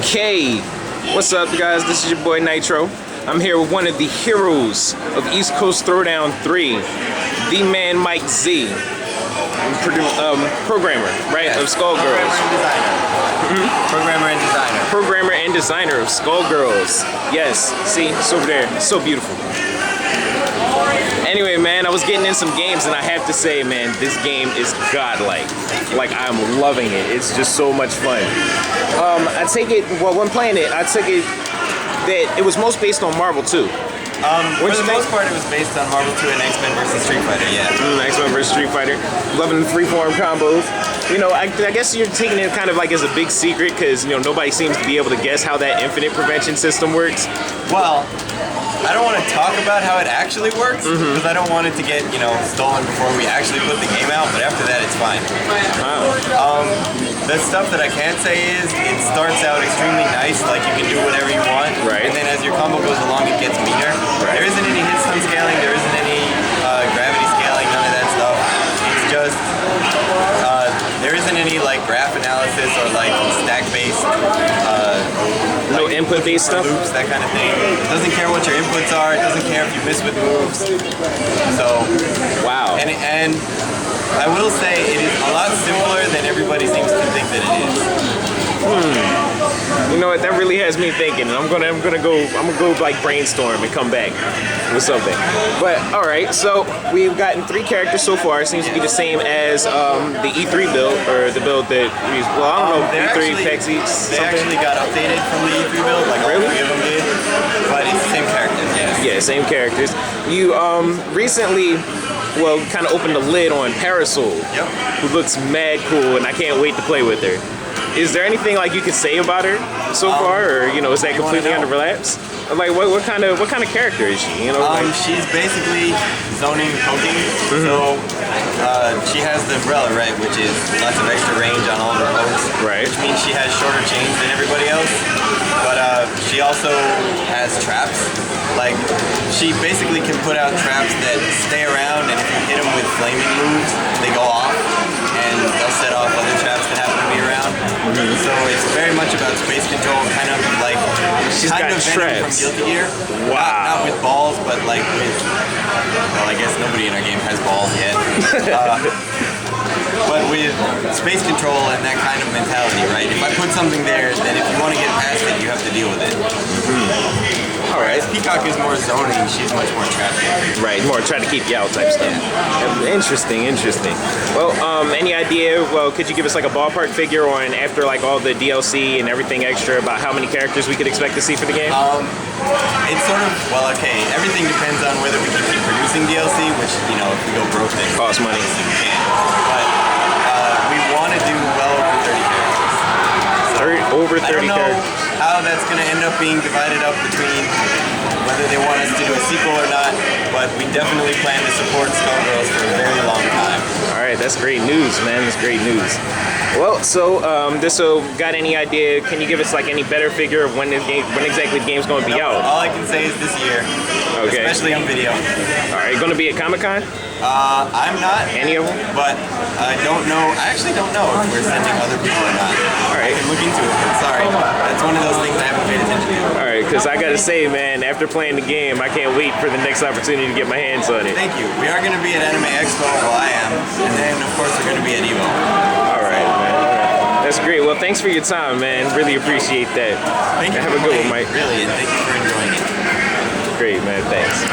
Okay, what's up guys, this is your boy Nitro. I'm here with one of the heroes of East Coast Throwdown 3, the man Mike Z, programmer, right, yes. of Skullgirls. Programmer and designer. Programmer and designer of Skullgirls. Yes, see, it's over there, it's so beautiful. Anyway, man, I was getting in some games and I have to say, man, this game is godlike. Like, I'm loving it. It's just so much fun. I take it, well, when playing it, I took it that it was most based on Marvel 2. For the most part, it was based on Marvel 2 and X-Men vs. Street Fighter, yeah. X-Men vs. Street Fighter. Loving the freeform combos. You know, I guess you're taking it kind of like as a big secret because, you know, nobody seems to be able to guess how that infinite prevention system works. Well, I don't want to talk about how it actually works because I don't want it to get, you know, stolen before we actually put the game out, but after that, it's fine. Wow. The stuff that I can say is it starts out extremely nice, like you can do whatever you want, right. And then as your combo goes along, it gets meaner. Right. There isn't any hit stun scaling, there isn't any gravity scaling, none of that stuff. It's just, there isn't any like graph analysis or like stack-based, no input-based stuff? Loops, that kind of thing. It doesn't care what your inputs are, it doesn't care if you miss with moves. So, wow. And I will say it is a lot simpler than everybody seems to think that it is. You know what? That really has me thinking, and I'm gonna go like brainstorm and come back with something. But all right, so we've gotten 3 characters so far. It seems to be the same as the E3 build, or the build that we used. Well, I don't know. E3 packs each. They actually got updated from the E3 build, like all 3 of them did. But it's the same characters. Yes. Yeah, same characters. You recently, well, kind of opened the lid on Parasol, who looks mad cool, and I can't wait to play with her. Is there anything like you can say about her so far, or you know, is that completely under wraps? Like, what kind of character is she? You know, she's basically zoning poking. So she has the umbrella, right, which is lots of extra range on all of her pokes, right? Which means she has shorter chains than everybody else. But she also has traps. Like, she basically can put out traps that stay around, and if you hit them with flaming moves, they go off, and they'll set off other traps that happen to be around. So it's very much about space control, kind of like kind of Venom from Guilty Gear. Not with balls, but like with, well, I guess nobody in our game has balls yet. But with space control and that kind of mentality, right? If I put something there, then if you want to get past it, you have to deal with it. Alright. Peacock is more zoning, she's much more trapping. Right, more try to keep you out type stuff. Yeah. Interesting. Well, any idea, well, could you give us like a ballpark figure on after like all the DLC and everything extra about how many characters we could expect to see for the game? It's sort of, well, okay, everything depends on whether we can keep producing DLC, which, you know, if we go broke, then costs money. We can. But we want to do well over 30 characters. Over 30 I don't know characters. How that's going to end up being divided up between whether they want us to do a sequel or not, but we definitely plan to support Skullgirls for a very long time. Alright, that's great news, man. That's great news. Well, so got any idea? Can you give us like any better figure of when exactly the game's going to be out? All I can say is this year, especially on video. Alright, going to be at Comic-Con? I'm not. Any of them? But I don't know. I actually don't know if we're sending other people or not. Alright. I can look into it, but sorry. That's one of those things I haven't paid attention to. Alright, because I gotta say, man, after playing the game, I can't wait for the next opportunity to get my hands on it. Thank you. We are going to be at Anime Expo, well I am, and then of course we're going to be at EVO. Alright, man. That's great. Well, thanks for your time, man. Really appreciate that. Thank you. Have a good one, Mike. Really, and thank you for enjoying it. Great, man. Thanks.